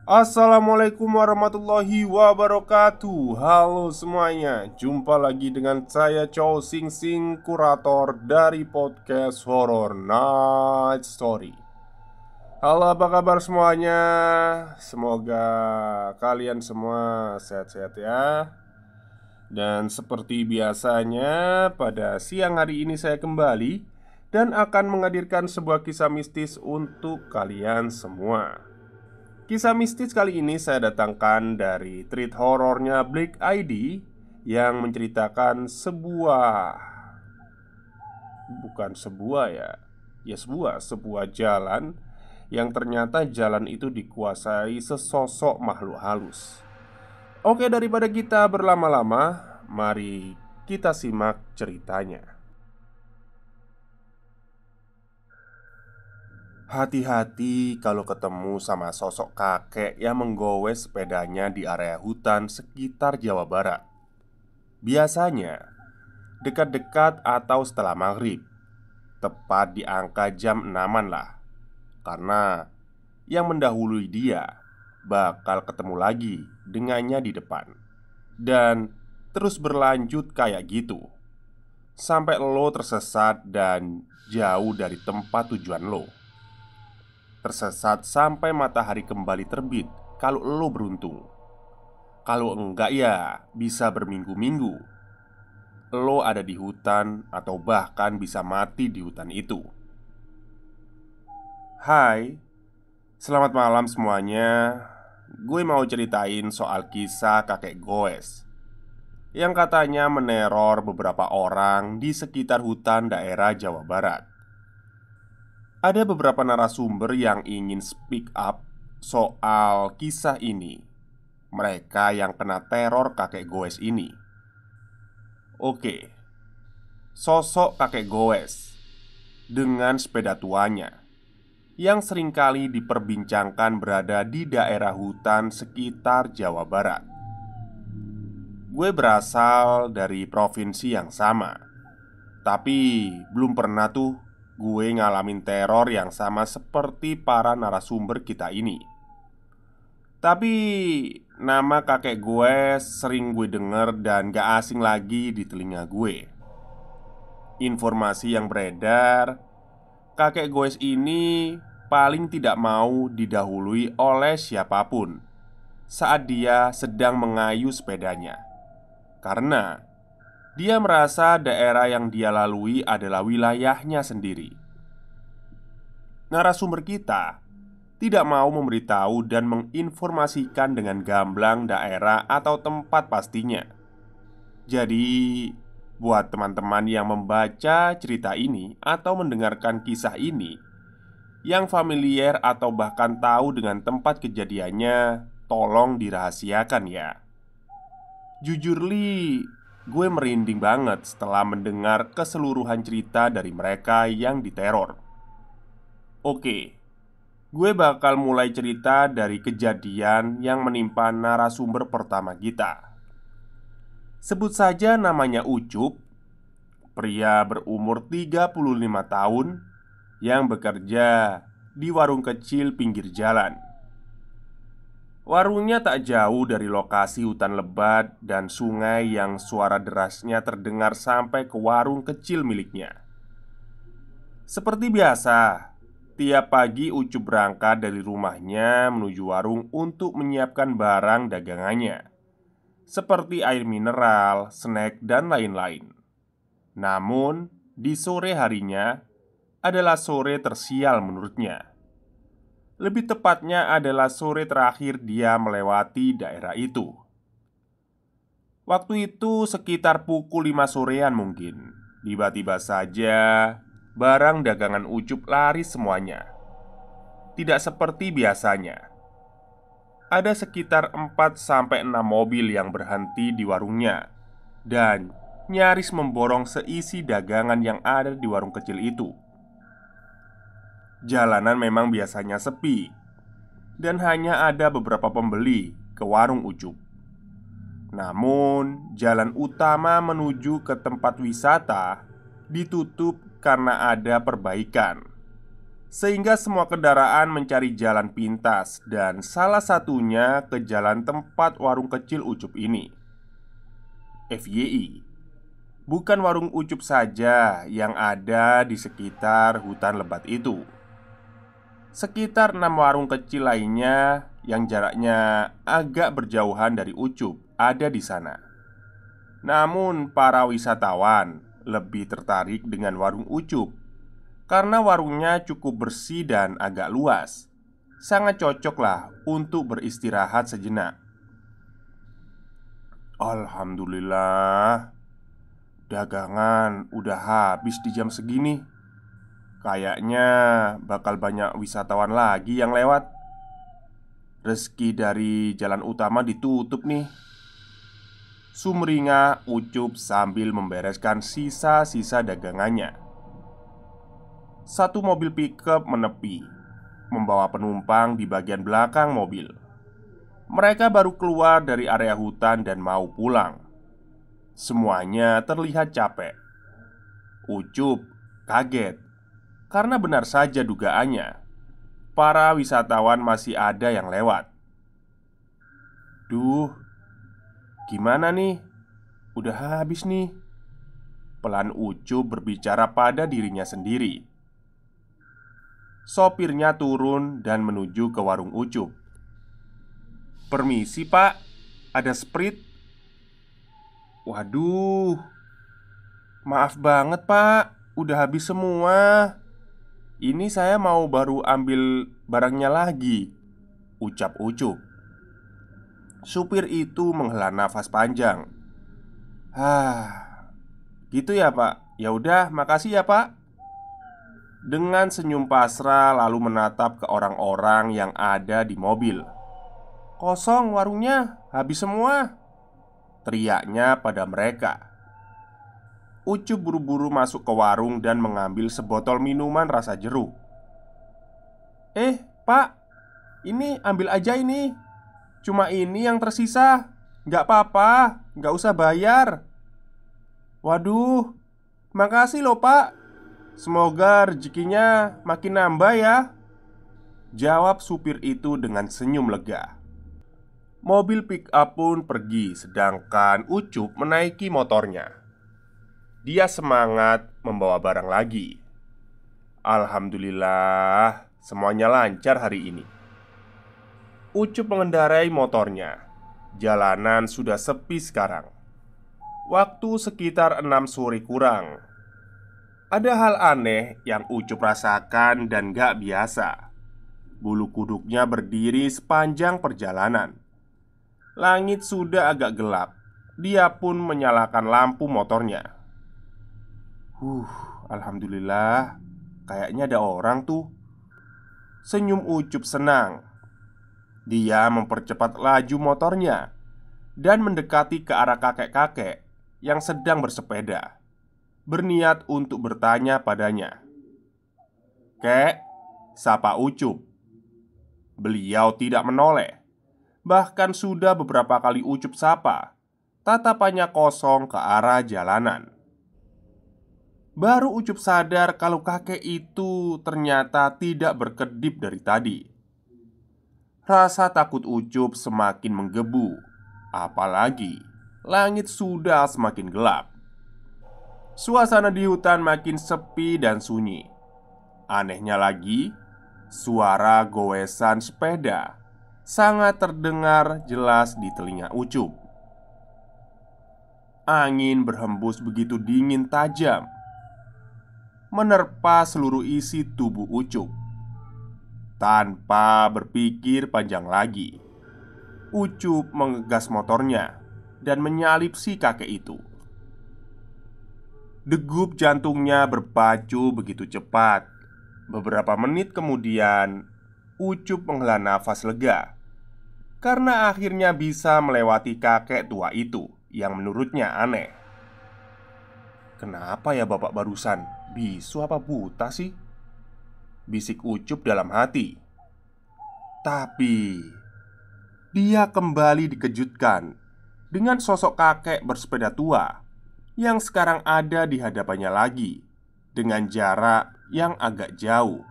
Assalamualaikum warahmatullahi wabarakatuh. Halo semuanya, jumpa lagi dengan saya Chow Sing Sing, kurator dari podcast Horror Night Story. Halo, apa kabar semuanya? Semoga kalian semua sehat-sehat ya. Dan seperti biasanya, pada siang hari ini saya kembali dan akan menghadirkan sebuah kisah mistis untuk kalian semua. Kisah mistis kali ini saya datangkan dari treat horornya Black ID yang menceritakan bukan sebuah ya, ya sebuah jalan yang ternyata jalan itu dikuasai sesosok makhluk halus. Oke, daripada kita berlama-lama, mari kita simak ceritanya. Hati-hati kalau ketemu sama sosok kakek yang menggowes sepedanya di area hutan sekitar Jawa Barat. Biasanya dekat-dekat atau setelah maghrib, tepat di angka jam 6-an lah. Karena yang mendahului dia bakal ketemu lagi dengannya di depan. Dan terus berlanjut kayak gitu sampai lo tersesat dan jauh dari tempat tujuan lo. Tersesat sampai matahari kembali terbit kalau lo beruntung. Kalau enggak ya bisa berminggu-minggu lo ada di hutan atau bahkan bisa mati di hutan itu. Hai, selamat malam semuanya. Gue mau ceritain soal kisah kakek goes yang katanya meneror beberapa orang di sekitar hutan daerah Jawa Barat. Ada beberapa narasumber yang ingin speak up soal kisah ini. Mereka yang kena teror kakek goes ini. Oke, sosok kakek goes dengan sepeda tuanya yang seringkali diperbincangkan berada di daerah hutan sekitar Jawa Barat. Gue berasal dari provinsi yang sama, tapi belum pernah tuh gue ngalamin teror yang sama seperti para narasumber kita ini. Tapi nama kakek gue sering gue denger dan gak asing lagi di telinga gue. Informasi yang beredar, kakek goes ini paling tidak mau didahului oleh siapapun saat dia sedang mengayuh sepedanya. Karena dia merasa daerah yang dia lalui adalah wilayahnya sendiri. Narasumber kita tidak mau memberitahu dan menginformasikan dengan gamblang daerah atau tempat pastinya. Jadi, buat teman-teman yang membaca cerita ini atau mendengarkan kisah ini yang familiar atau bahkan tahu dengan tempat kejadiannya, tolong dirahasiakan ya. Jujur li, gue merinding banget setelah mendengar keseluruhan cerita dari mereka yang diteror. Oke, gue bakal mulai cerita dari kejadian yang menimpa narasumber pertama kita. Sebut saja namanya Ucup, pria berumur 35 tahun yang bekerja di warung kecil pinggir jalan. Warungnya tak jauh dari lokasi hutan lebat dan sungai yang suara derasnya terdengar sampai ke warung kecil miliknya. Seperti biasa, tiap pagi Ucup berangkat dari rumahnya menuju warung untuk menyiapkan barang dagangannya, seperti air mineral, snack, dan lain-lain. Namun, di sore harinya adalah sore tersial menurutnya. Lebih tepatnya adalah sore terakhir dia melewati daerah itu. Waktu itu sekitar pukul 5 sorean mungkin. Tiba-tiba saja barang dagangan Ucup laris semuanya. Tidak seperti biasanya. Ada sekitar 4-6 mobil yang berhenti di warungnya dan nyaris memborong seisi dagangan yang ada di warung kecil itu. Jalanan memang biasanya sepi dan hanya ada beberapa pembeli ke warung Ucup. Namun, jalan utama menuju ke tempat wisata ditutup karena ada perbaikan. sehingga semua kendaraan mencari jalan pintas dan salah satunya ke jalan tempat warung kecil Ucup ini. FYI, bukan warung Ucup saja yang ada di sekitar hutan lebat itu. Sekitar 6 warung kecil lainnya yang jaraknya agak berjauhan dari Ucup ada di sana. Namun para wisatawan lebih tertarik dengan warung Ucup karena warungnya cukup bersih dan agak luas. Sangat cocok lah untuk beristirahat sejenak. Alhamdulillah, dagangan udah habis di jam segini. Kayaknya bakal banyak wisatawan lagi yang lewat. Rezeki dari jalan utama ditutup nih. Sumringah Ucup sambil membereskan sisa-sisa dagangannya. Satu mobil pickup menepi, membawa penumpang di bagian belakang mobil. Mereka baru keluar dari area hutan dan mau pulang. Semuanya terlihat capek. Ucup kaget karena benar saja dugaannya, para wisatawan masih ada yang lewat. Duh, gimana nih? Udah habis nih. Pelan Ucup berbicara pada dirinya sendiri. Sopirnya turun dan menuju ke warung Ucup. "Permisi pak, ada Sprite?" "Waduh, maaf banget pak, udah habis semua. Ini saya mau baru ambil barangnya lagi," ucap Ucup. Supir itu menghela nafas panjang. Gitu ya pak. Ya udah, makasih ya pak." Dengan senyum pasrah lalu menatap ke orang-orang yang ada di mobil. "Kosong warungnya, habis semua," teriaknya pada mereka. Ucup buru-buru masuk ke warung dan mengambil sebotol minuman rasa jeruk. Pak, ini ambil aja ini. Cuma ini yang tersisa. Nggak apa-apa, nggak usah bayar." "Waduh, makasih loh pak. Semoga rezekinya makin nambah ya," jawab supir itu dengan senyum lega. Mobil pick-up pun pergi, sedangkan Ucup menaiki motornya. Dia semangat membawa barang lagi. Alhamdulillah, semuanya lancar hari ini. Ucup mengendarai motornya. Jalanan sudah sepi sekarang. Waktu sekitar 6 sore kurang. Ada hal aneh yang Ucup rasakan dan gak biasa. Bulu kuduknya berdiri sepanjang perjalanan. Langit sudah agak gelap. Dia pun menyalakan lampu motornya. Alhamdulillah, kayaknya ada orang tuh. Senyum Ucup senang. Dia mempercepat laju motornya dan mendekati ke arah kakek-kakek yang sedang bersepeda, berniat untuk bertanya padanya. "Kek," sapa Ucup. Beliau tidak menoleh. Bahkan sudah beberapa kali Ucup sapa, tatapannya kosong ke arah jalanan. Baru Ucup sadar kalau kakek itu ternyata tidak berkedip dari tadi. Rasa takut Ucup semakin menggebu. Apalagi langit sudah semakin gelap. Suasana di hutan makin sepi dan sunyi. Anehnya lagi, suara goesan sepeda sangat terdengar jelas di telinga Ucup. Angin berhembus begitu dingin tajam, menerpa seluruh isi tubuh Ucup. Tanpa berpikir panjang lagi, Ucup mengegas motornya dan menyalip si kakek itu. Degup jantungnya berpacu begitu cepat. Beberapa menit kemudian, Ucup menghela nafas lega karena akhirnya bisa melewati kakek tua itu yang menurutnya aneh. "Kenapa ya bapak barusan? Bisu apa buta sih?" bisik Ucup dalam hati. Tapi dia kembali dikejutkan dengan sosok kakek bersepeda tua yang sekarang ada di hadapannya lagi dengan jarak yang agak jauh.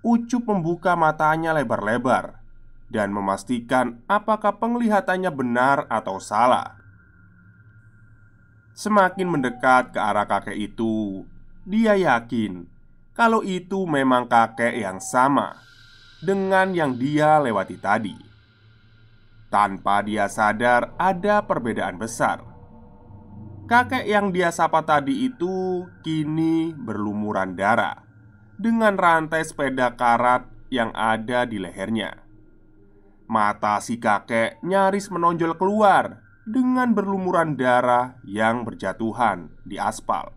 Ucup membuka matanya lebar-lebar dan memastikan apakah penglihatannya benar atau salah. Semakin mendekat ke arah kakek itu, dia yakin kalau itu memang kakek yang sama dengan yang dia lewati tadi. Tanpa dia sadar, ada perbedaan besar. Kakek yang dia sapa tadi itu kini berlumuran darah dengan rantai sepeda karat yang ada di lehernya. Mata si kakek nyaris menonjol keluar dengan berlumuran darah yang berjatuhan di aspal.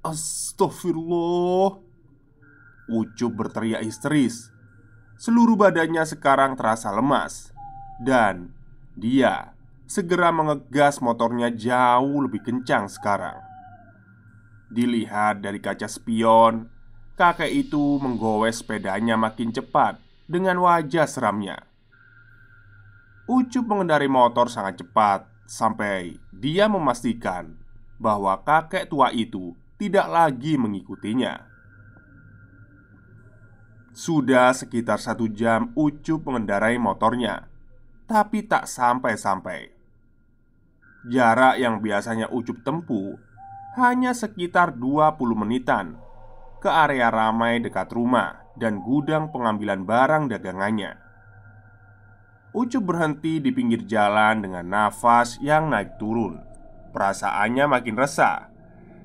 Astagfirullah! Ucup berteriak histeris. Seluruh badannya sekarang terasa lemas. Dan dia segera mengegas motornya jauh lebih kencang sekarang. Dilihat dari kaca spion, kakek itu menggowes sepedanya makin cepat dengan wajah seramnya. Ucup mengendarai motor sangat cepat sampai dia memastikan bahwa kakek tua itu tidak lagi mengikutinya. Sudah sekitar 1 jam Ucup mengendarai motornya, tapi tak sampai-sampai. Jarak yang biasanya Ucup tempuh hanya sekitar 20 menitan ke area ramai dekat rumah dan gudang pengambilan barang dagangannya. Ucup berhenti di pinggir jalan dengan nafas yang naik turun. Perasaannya makin resah.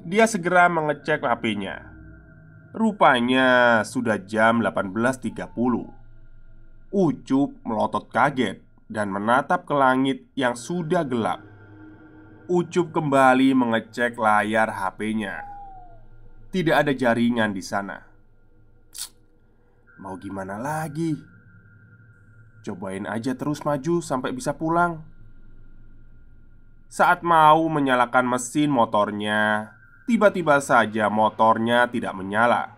Dia segera mengecek HP-nya. Rupanya sudah jam 18.30. Ucup melotot kaget dan menatap ke langit yang sudah gelap. Ucup kembali mengecek layar HP-nya. Tidak ada jaringan di sana. Mau gimana lagi? Cobain aja terus maju sampai bisa pulang. Saat mau menyalakan mesin motornya, tiba-tiba saja motornya tidak menyala.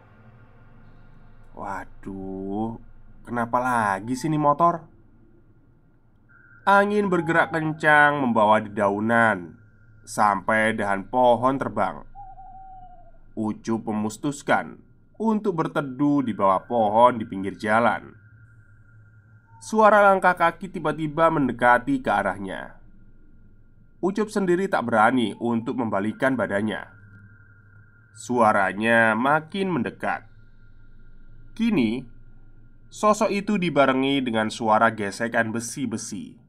Waduh, kenapa lagi sih ini motor? Angin bergerak kencang membawa dedaunan sampai dahan pohon terbang. Ucup memutuskan untuk berteduh di bawah pohon di pinggir jalan. Suara langkah kaki tiba-tiba mendekati ke arahnya. Ucup sendiri tak berani untuk membalikkan badannya. Suaranya makin mendekat. Kini, sosok itu dibarengi dengan suara gesekan besi-besi.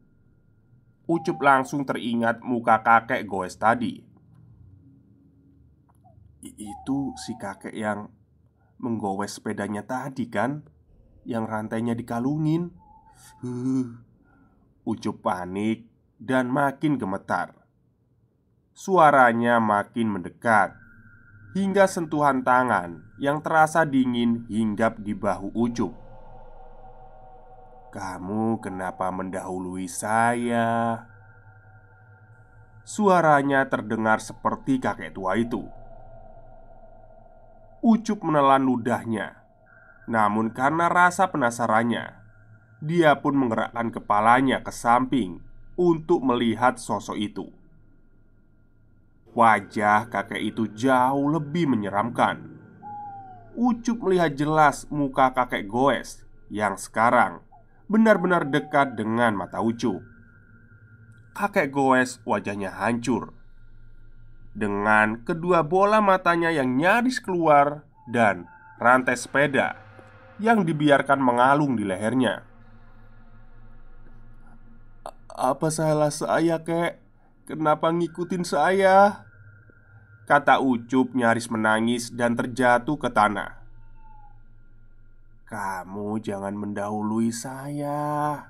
Ucup langsung teringat muka kakek goes tadi. Itu si kakek yang menggowes sepedanya tadi kan? Yang rantainya dikalungin. Ucup panik dan makin gemetar. Suaranya makin mendekat hingga sentuhan tangan yang terasa dingin hinggap di bahu Ucup. "Kamu kenapa mendahului saya?" Suaranya terdengar seperti kakek tua itu. Ucup menelan ludahnya. Namun karena rasa penasarannya, dia pun menggerakkan kepalanya ke samping untuk melihat sosok itu. Wajah kakek itu jauh lebih menyeramkan. Ucup melihat jelas muka kakek goes yang sekarang benar-benar dekat dengan mata Ucup. Kakek goes wajahnya hancur, dengan kedua bola matanya yang nyaris keluar dan rantai sepeda yang dibiarkan mengalung di lehernya. "Apa salah saya, kek? Kenapa ngikutin saya?" kata Ucup nyaris menangis dan terjatuh ke tanah. "Kamu jangan mendahului saya,"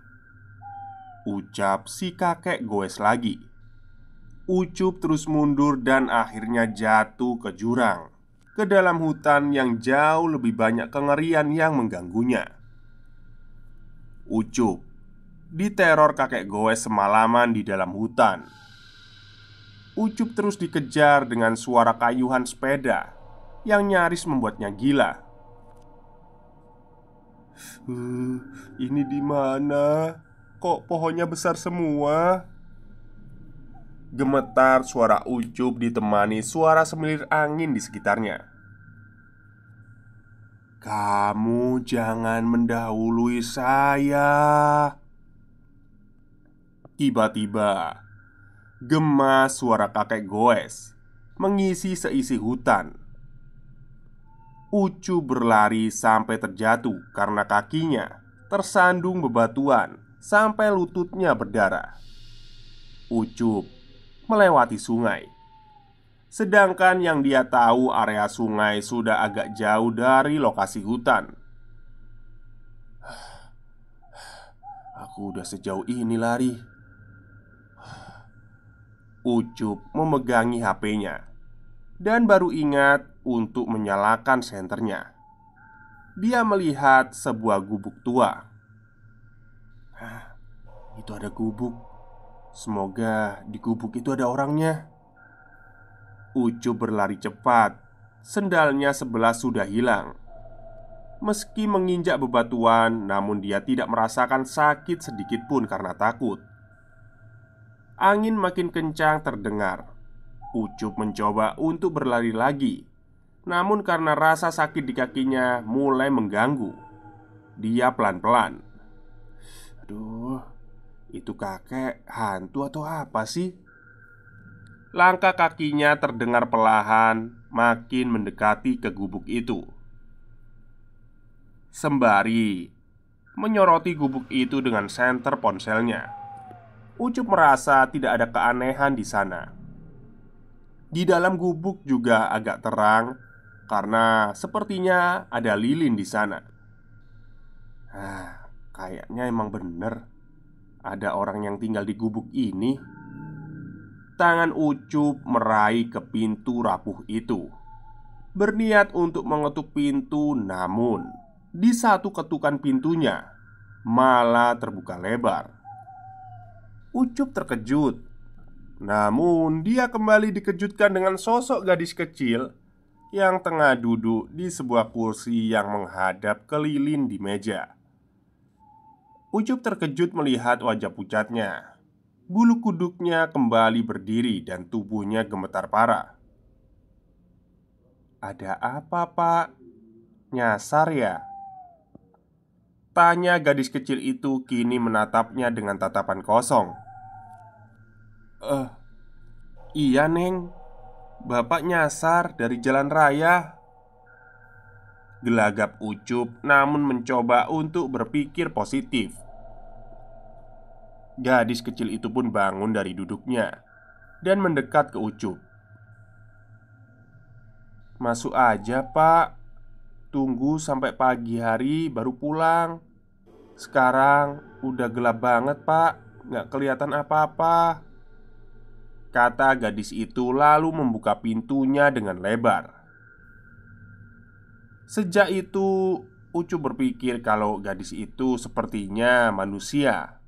ucap si kakek goes lagi. Ucup terus mundur dan akhirnya jatuh ke jurang, ke dalam hutan yang jauh lebih banyak kengerian yang mengganggunya. Ucup diteror kakek goes semalaman di dalam hutan. Ucup terus dikejar dengan suara kayuhan sepeda yang nyaris membuatnya gila. Ini di mana? Kok pohonnya besar semua?" Gemetar suara Ucup ditemani suara semilir angin di sekitarnya. "Kamu jangan mendahului saya." Tiba-tiba, gema suara kakek goes mengisi seisi hutan. Ucup berlari sampai terjatuh karena kakinya tersandung bebatuan sampai lututnya berdarah. Ucup melewati sungai, sedangkan yang dia tahu area sungai sudah agak jauh dari lokasi hutan. "Aku udah sejauh ini lari." Ucup memegangi HP-nya dan baru ingat untuk menyalakan senternya. Dia melihat sebuah gubuk tua. Itu ada gubuk. Semoga di gubuk itu ada orangnya. Ucup berlari cepat. Sendalnya sebelah sudah hilang. Meski menginjak bebatuan, namun dia tidak merasakan sakit sedikit pun karena takut. Angin makin kencang terdengar. Ucup mencoba untuk berlari lagi, namun karena rasa sakit di kakinya mulai mengganggu, dia pelan-pelan. Aduh, itu kakek hantu atau apa sih? Langkah kakinya terdengar perlahan, makin mendekati ke gubuk itu. Sembari menyoroti gubuk itu dengan senter ponselnya, Ucup merasa tidak ada keanehan di sana. Di dalam gubuk juga agak terang karena sepertinya ada lilin di sana. Kayaknya emang bener ada orang yang tinggal di gubuk ini. Tangan Ucup meraih ke pintu rapuh itu, berniat untuk mengetuk pintu, namun di satu ketukan pintunya malah terbuka lebar. Ucup terkejut, namun dia kembali dikejutkan dengan sosok gadis kecil yang tengah duduk di sebuah kursi yang menghadap ke lilin di meja. Ucup terkejut melihat wajah pucatnya. Bulu kuduknya kembali berdiri dan tubuhnya gemetar parah. "Ada apa, Pak? Nyasar ya?" tanya gadis kecil itu kini menatapnya dengan tatapan kosong. Iya, Neng. Bapak nyasar dari jalan raya." Gelagap Ucup namun mencoba untuk berpikir positif. Gadis kecil itu pun bangun dari duduknya dan mendekat ke Ucup. "Masuk aja, Pak. Tunggu sampai pagi hari baru pulang. Sekarang udah gelap banget, Pak. Nggak kelihatan apa-apa," kata gadis itu lalu membuka pintunya dengan lebar. Sejak itu, Ucup berpikir kalau gadis itu sepertinya manusia.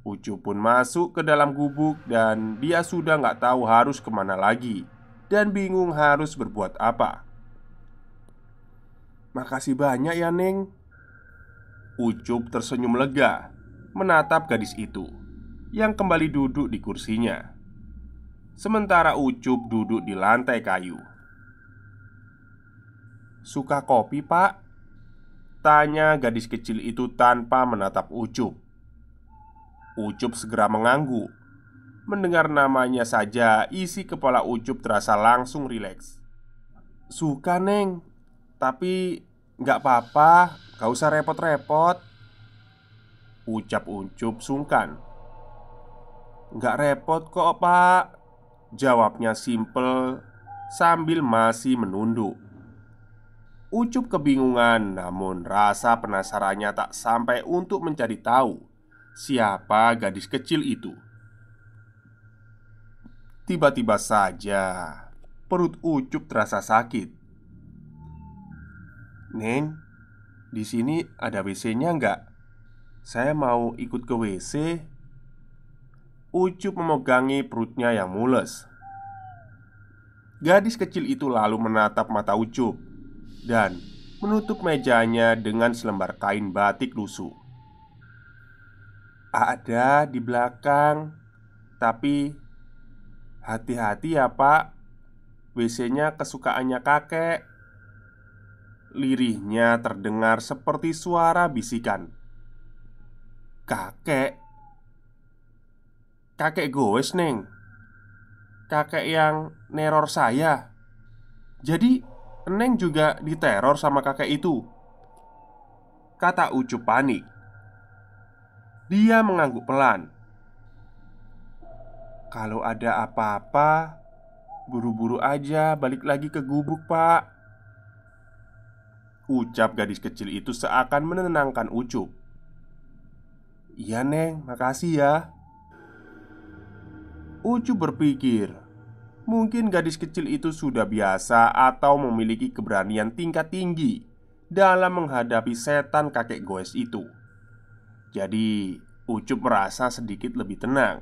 Ucup pun masuk ke dalam gubuk dan dia sudah nggak tahu harus kemana lagi dan bingung harus berbuat apa. "Makasih banyak ya, Neng." Ucup tersenyum lega menatap gadis itu yang kembali duduk di kursinya, sementara Ucup duduk di lantai kayu. "Suka kopi, Pak?" tanya gadis kecil itu tanpa menatap Ucup. Ucup segera mengangguk. Mendengar namanya saja, isi kepala Ucup terasa langsung rileks. "Suka, Neng. Tapi nggak apa-apa, gak usah repot-repot," ucap Ucup sungkan. "Nggak repot kok, Pak," jawabnya simpel sambil masih menunduk. Ucup kebingungan, namun rasa penasarannya tak sampai untuk mencari tahu siapa gadis kecil itu. Tiba-tiba saja perut Ucup terasa sakit. "Neng, di sini ada WC-nya nggak? Saya mau ikut ke WC." Ucup memegangi perutnya yang mules. Gadis kecil itu lalu menatap mata Ucup dan menutup mejanya dengan selembar kain batik lusuh. "Ada di belakang, tapi hati-hati ya, Pak. WC-nya kesukaannya kakek." Lirihnya terdengar seperti suara bisikan. "Kakek, kakek goes, Neng. Kakek yang neror saya. Jadi, Neng juga diteror sama kakek itu?" kata Ucup panik. Dia mengangguk pelan. "Kalau ada apa-apa, buru-buru aja balik lagi ke gubuk, Pak," ucap gadis kecil itu seakan menenangkan Ucup. "Iya, Neng, makasih ya." Ucup berpikir, mungkin gadis kecil itu sudah biasa atau memiliki keberanian tingkat tinggi dalam menghadapi setan kakek goes itu. Jadi, Ucup merasa sedikit lebih tenang.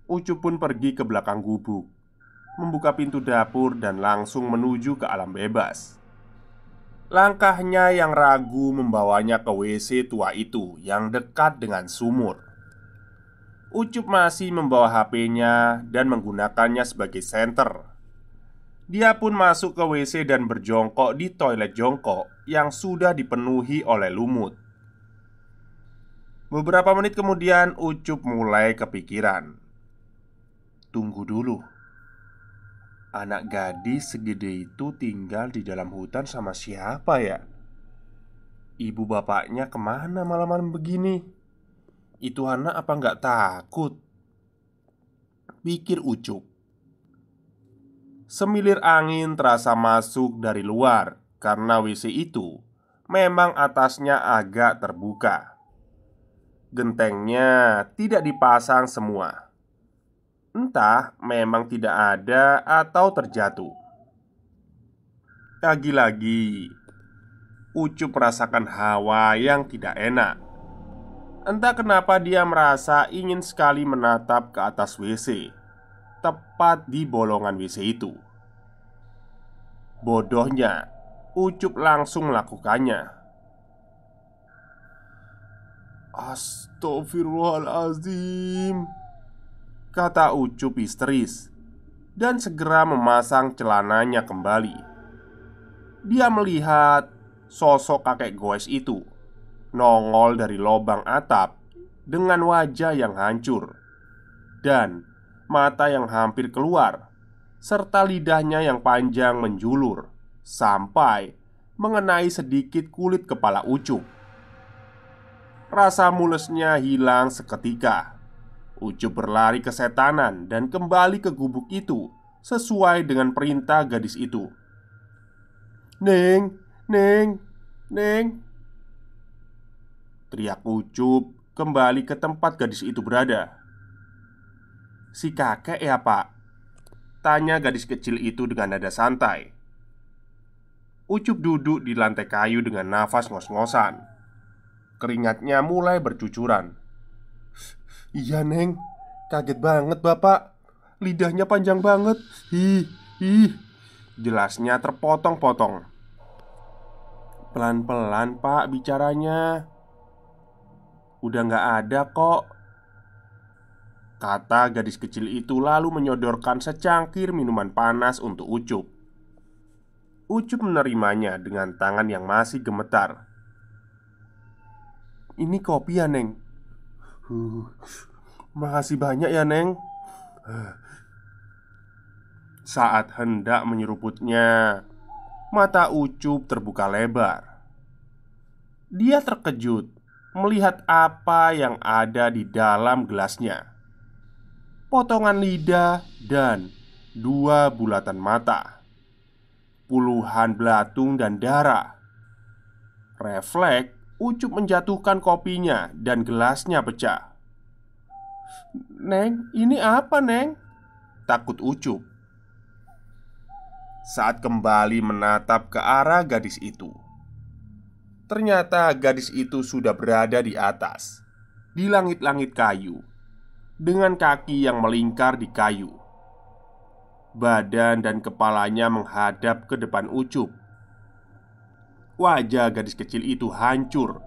Ucup pun pergi ke belakang gubuk, membuka pintu dapur dan langsung menuju ke alam bebas. Langkahnya yang ragu membawanya ke WC tua itu yang dekat dengan sumur. Ucup masih membawa HP-nya dan menggunakannya sebagai senter. Dia pun masuk ke WC dan berjongkok di toilet jongkok yang sudah dipenuhi oleh lumut. Beberapa menit kemudian Ucup mulai kepikiran. Tunggu dulu. Anak gadis segede itu tinggal di dalam hutan sama siapa ya? Ibu bapaknya kemana malam-malam begini? Itu anak apa nggak takut? Pikir Ucup. Semilir angin terasa masuk dari luar karena WC itu memang atasnya agak terbuka. Gentengnya tidak dipasang semua. Entah memang tidak ada atau terjatuh. Lagi-lagi Ucup merasakan hawa yang tidak enak. Entah kenapa dia merasa ingin sekali menatap ke atas WC, tepat di bolongan WC itu. Bodohnya, Ucup langsung melakukannya. "Astagfirullahaladzim," kata Ucup histeris dan segera memasang celananya kembali. Dia melihat sosok kakek goes itu nongol dari lubang atap dengan wajah yang hancur dan mata yang hampir keluar, serta lidahnya yang panjang menjulur sampai mengenai sedikit kulit kepala Ucup. Rasa mulesnya hilang seketika. Ucup berlari kesetanan dan kembali ke gubuk itu sesuai dengan perintah gadis itu. "Neng, Neng, Neng," teriak Ucup kembali ke tempat gadis itu berada. "Si kakek ya, Pak?" tanya gadis kecil itu dengan nada santai. Ucup duduk di lantai kayu dengan nafas ngos-ngosan. Keringatnya mulai bercucuran. "Iya, Neng, kaget banget Bapak. Lidahnya panjang banget. Ih, ih," jelasnya terpotong-potong. "Pelan-pelan, Pak, bicaranya. Udah nggak ada kok," kata gadis kecil itu lalu menyodorkan secangkir minuman panas untuk Ucup. Ucup menerimanya dengan tangan yang masih gemetar. "Ini kopi ya, Neng?" "Makasih banyak ya, Neng." Saat hendak menyeruputnya, mata Ucup terbuka lebar. Dia terkejut melihat apa yang ada di dalam gelasnya. Potongan lidah dan dua bulatan mata, puluhan belatung dan darah. Refleks, Ucup menjatuhkan kopinya dan gelasnya pecah. "Neng, ini apa, Neng?" takut Ucup. Saat kembali menatap ke arah gadis itu, ternyata gadis itu sudah berada di atas, di langit-langit kayu, dengan kaki yang melingkar di kayu. Badan dan kepalanya menghadap ke depan Ucup. Wajah gadis kecil itu hancur,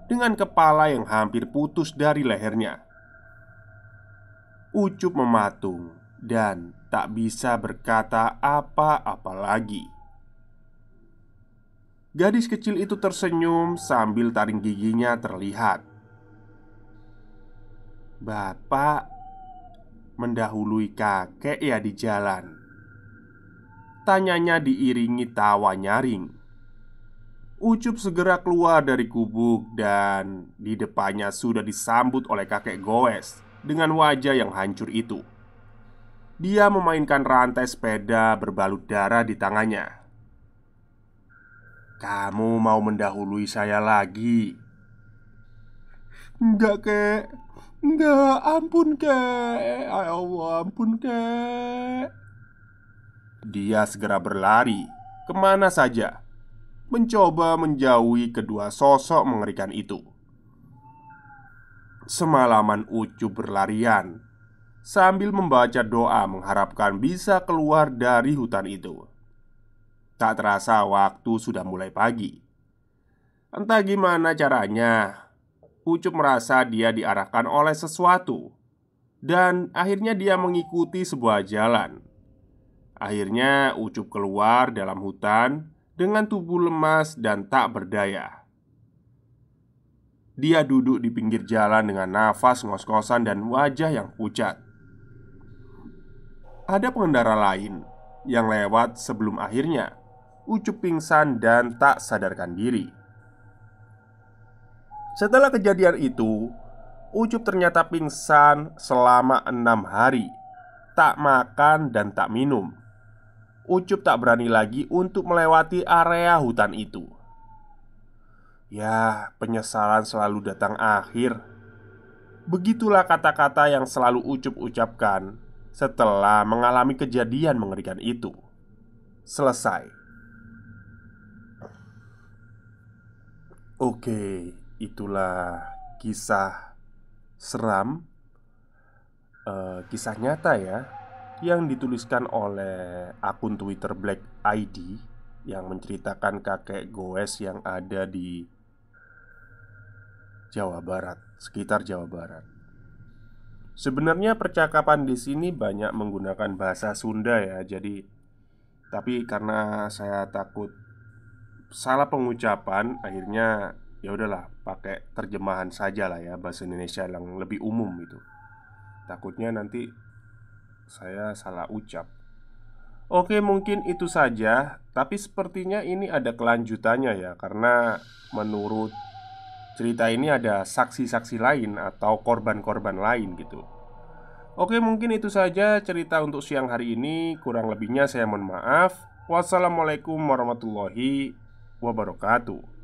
dengan kepala yang hampir putus dari lehernya. Ucup mematung dan tak bisa berkata apa-apa lagi. Gadis kecil itu tersenyum sambil taring giginya terlihat. "Bapak mendahului kakek ya di jalan?" tanyanya diiringi tawa nyaring. Ucup segera keluar dari gubuk dan di depannya sudah disambut oleh kakek goes dengan wajah yang hancur itu. Dia memainkan rantai sepeda berbalut darah di tangannya. "Kamu mau mendahului saya lagi?" "Enggak, kek. Enggak, ampun, kek. Ya Allah, ampun, kek." Dia segera berlari kemana saja, mencoba menjauhi kedua sosok mengerikan itu. Semalaman Ucup berlarian sambil membaca doa mengharapkan bisa keluar dari hutan itu. Tak terasa waktu sudah mulai pagi. Entah gimana caranya, Ucup merasa dia diarahkan oleh sesuatu, dan akhirnya dia mengikuti sebuah jalan. Akhirnya Ucup keluar dalam hutan dengan tubuh lemas dan tak berdaya. Dia duduk di pinggir jalan dengan nafas ngos-ngosan dan wajah yang pucat. Ada pengendara lain yang lewat sebelum akhirnya Ucup pingsan dan tak sadarkan diri. Setelah kejadian itu, Ucup ternyata pingsan selama 6 hari. Tak makan dan tak minum. Ucup tak berani lagi untuk melewati area hutan itu. Ya, penyesalan selalu datang akhir. Begitulah kata-kata yang selalu Ucup ucapkan setelah mengalami kejadian mengerikan itu. Selesai. Oke, itulah kisah seram, kisah nyata ya, yang dituliskan oleh akun Twitter Black ID yang menceritakan kakek goes yang ada di Jawa Barat, sekitar Jawa Barat. Sebenarnya percakapan di sini banyak menggunakan bahasa Sunda ya, tapi karena saya takut salah pengucapan, akhirnya ya udahlah pakai terjemahan saja lah ya, bahasa Indonesia yang lebih umum itu. Takutnya nanti saya salah ucap. Oke, mungkin itu saja, tapi sepertinya ini ada kelanjutannya ya, karena menurut cerita ini ada saksi-saksi lain atau korban-korban lain gitu. Oke, mungkin itu saja cerita untuk siang hari ini. Kurang lebihnya saya mohon maaf. Wassalamualaikum warahmatullahi wabarakatuh.